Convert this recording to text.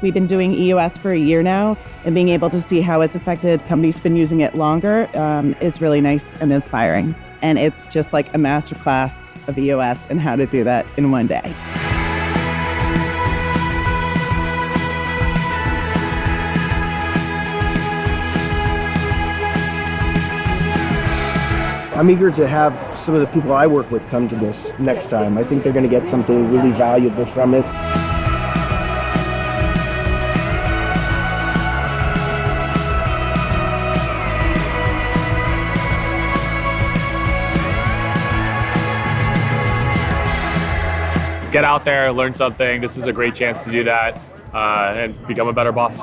We've been doing EOS for a year now, and being able to see how it's affected companies who've been using it longer is really nice and inspiring. And it's just like a masterclass of EOS and how to do that in one day. I'm eager to have some of the people I work with come to this next time. I think they're going to get something really valuable from it. Get out there, learn something. This is a great chance to do that and become a better boss.